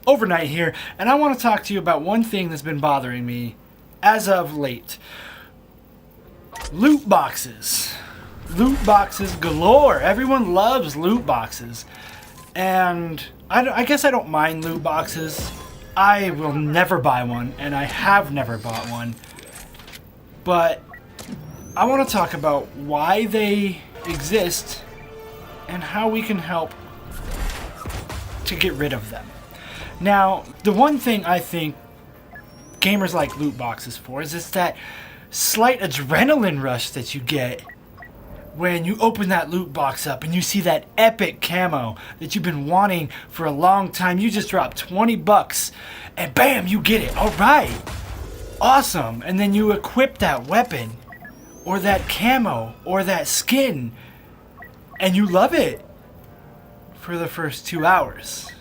OverKnight here, and I want to talk to you about one thing that's been bothering me as of late. Loot boxes. Loot boxes galore. Everyone loves loot boxes. And I guess I don't mind loot boxes. I will never buy one, and I have never bought one. But I want to talk about why they exist and how we can help to get rid of them. Now, the one thing I think gamers like loot boxes for is it's that slight adrenaline rush that you get when you open that loot box up and you see that epic camo that you've been wanting for a long time. You just drop 20 bucks and bam, you get it. All right, awesome. And then you equip that weapon or that camo or that skin and you love it for the first 2 hours.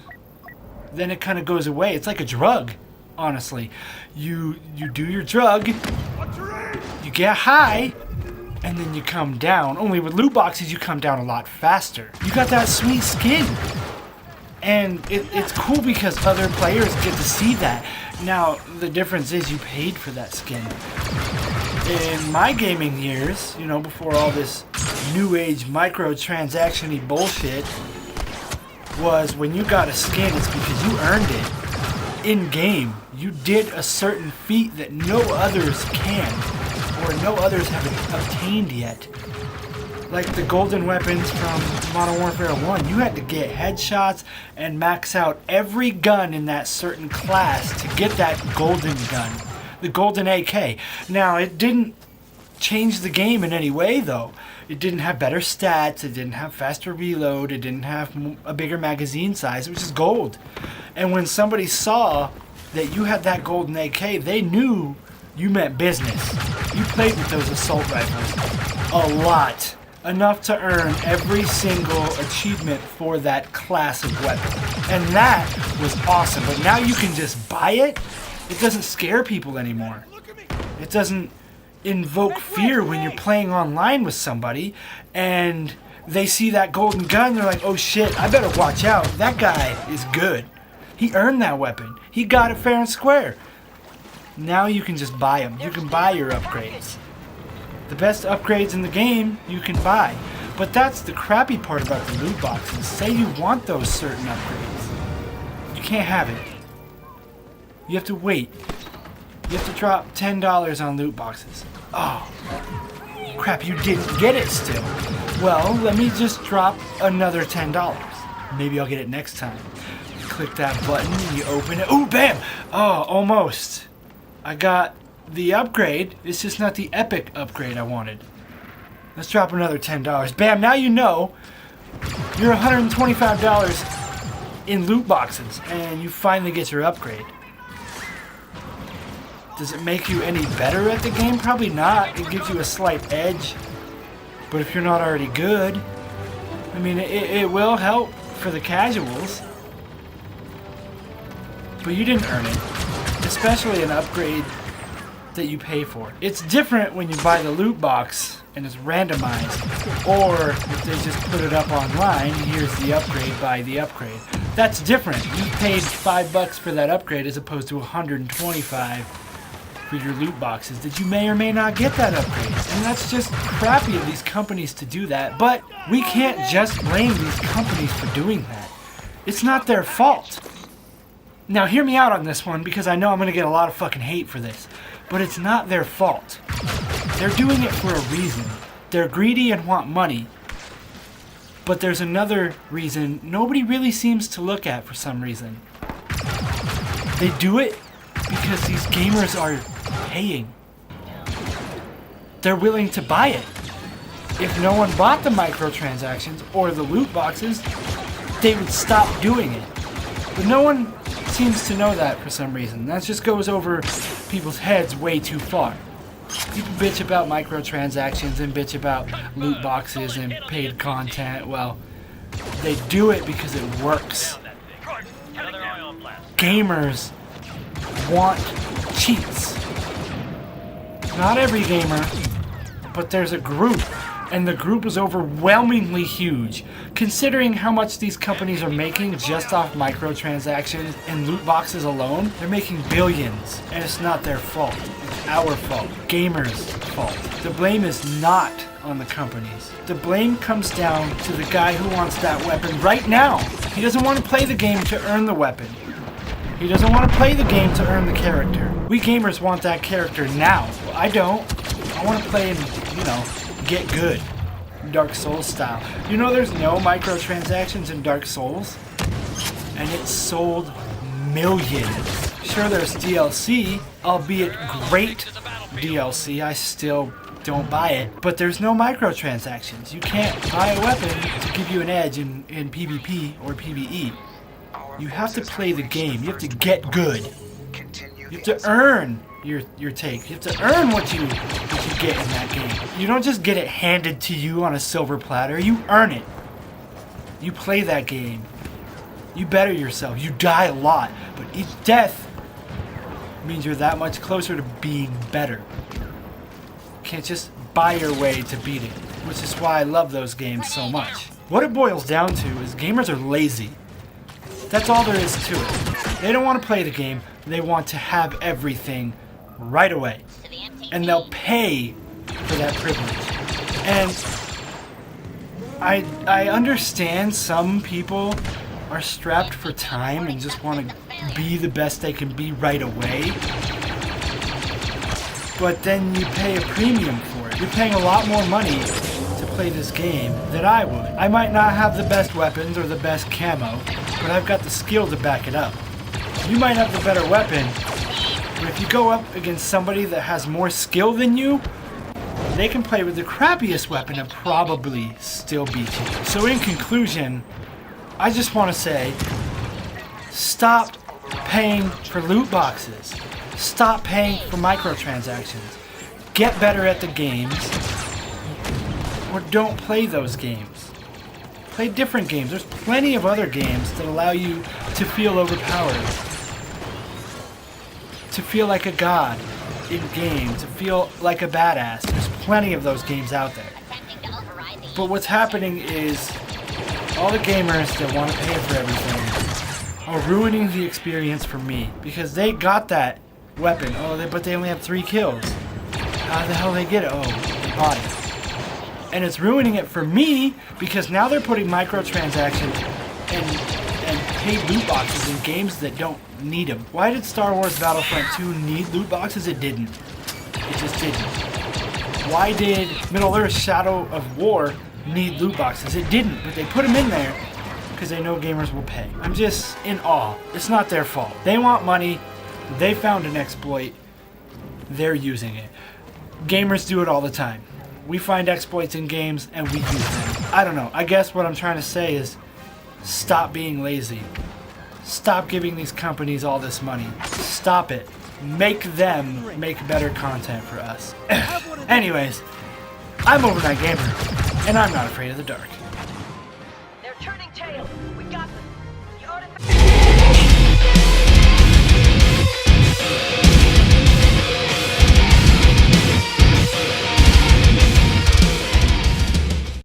Then it kind of goes away. It's like a drug, honestly. You do your drug, you get high, and then you come down. Only with loot boxes, you come down a lot faster. You got that sweet skin. And it's cool because other players get to see that. Now, the difference is you paid for that skin. In my gaming years, you know, before all this new age microtransaction-y bullshit, was when you got a skin, it's because you earned it in game. You did a certain feat that no others can, or no others have obtained yet. Like the golden weapons from Modern Warfare 1, you had to get headshots and max out every gun in that certain class to get that golden gun, the golden AK. Now, it didn't change the game in any way, though. It didn't have better stats, it didn't have faster reload, it didn't have a bigger magazine size, it was just gold. And when somebody saw that you had that golden AK, they knew you meant business. You played with those assault rifles a lot. Enough to earn every single achievement for that class of weapon. And that was awesome. But now you can just buy it. It doesn't scare people anymore. It doesn't invoke fear when you're playing online with somebody and they see that golden gun. They're like, oh shit, I better watch out. That guy is good. He earned that weapon. He got it fair and square. Now you can just buy them. You can buy your upgrades. The best upgrades in the game you can buy. But that's the crappy part about the loot boxes. Say you want those certain upgrades. You can't have it. You have to wait. You have to drop $10 on loot boxes. Oh, crap, you didn't get it still. Well, let me just drop another $10. Maybe I'll get it next time. You click that button and you open it. Ooh, bam! Oh, almost. I got the upgrade. It's just not the epic upgrade I wanted. Let's drop another $10. Bam, now you know you're $125 in loot boxes and you finally get your upgrade. Does it make you any better at the game? Probably not. It gives you a slight edge. But if you're not already good, I mean, it will help for the casuals. But you didn't earn it. Especially an upgrade that you pay for. It's different when you buy the loot box and it's randomized. Or if they just put it up online, here's the upgrade, buy the upgrade. That's different. You paid $5 for that upgrade as opposed to $125 for your loot boxes that you may or may not get that upgrade. And that's just crappy of these companies to do that. But we can't just blame these companies for doing that. It's not their fault. Now hear me out on this one because I know I'm going to get a lot of fucking hate for this. But it's not their fault. They're doing it for a reason. They're greedy and want money. But there's another reason nobody really seems to look at for some reason. They do it because these gamers are paying. They're willing to buy it. If no one bought the microtransactions or the loot boxes, they would stop doing it. But no one seems to know that for some reason. That just goes over people's heads way too far. People bitch about microtransactions and bitch about loot boxes and paid content. Well, they do it because it works. Gamers want cheats. Not every gamer, but there's a group, and the group is overwhelmingly huge. considering how much these companies are making just off microtransactions and loot boxes alone, they're making billions. And it's not their fault. It's our fault. Gamers' fault. The blame is not on the companies. The blame comes down to the guy who wants that weapon right now. He doesn't want to play the game to earn the weapon. He doesn't want to play the game to earn the character. We gamers want that character now. Well, I don't. I want to play and, get good. Dark Souls style. You know there's no microtransactions in Dark Souls? And it sold millions. Sure, there's DLC, albeit great DLC. I still don't buy it. But there's no microtransactions. You can't buy a weapon to give you an edge in PvP or PvE. You have to play the game. You have to get good. You have to earn your take. You have to earn what you get in that game. You don't just get it handed to you on a silver platter. You earn it. You play that game. You better yourself. You die a lot, but each death means you're that much closer to being better. You can't just buy your way to beat it, which is why I love those games so much. What it boils down to is gamers are lazy. That's all there is to it. They don't want to play the game. They want to have everything right away. And they'll pay for that privilege. And I understand some people are strapped for time and just want to be the best they can be right away. But then you pay a premium for it. You're paying a lot more money to play this game than I would. I might not have the best weapons or the best camo, but I've got the skill to back it up. You might have the better weapon, but if you go up against somebody that has more skill than you, they can play with the crappiest weapon and probably still beat you. So in conclusion, I just want to say, stop paying for loot boxes. Stop paying for microtransactions. Get better at the games, or don't play those games. Play different games. There's plenty of other games that allow you to feel overpowered. To feel like a god in game. To feel like a badass. There's plenty of those games out there. But what's happening is all the gamers that want to pay for everything are ruining the experience for me. Because they got that weapon. But they only have 3 kills. How the hell did they get it? Oh, they bought it. And it's ruining it for me because now they're putting microtransactions and paid loot boxes in games that don't need them. Why did Star Wars Battlefront 2 need loot boxes? It didn't. It just didn't. Why did Middle-earth Shadow of War need loot boxes? It didn't, but they put them in there because they know gamers will pay. I'm just in awe. It's not their fault. They want money. They found an exploit. They're using it. Gamers do it all the time. We find exploits in games and we use them. I don't know. I guess what I'm trying to say is stop being lazy. Stop giving these companies all this money. Stop it. Make them make better content for us. Anyways, I'm OverKnight Gamer, and I'm not afraid of the dark. They're turning tail.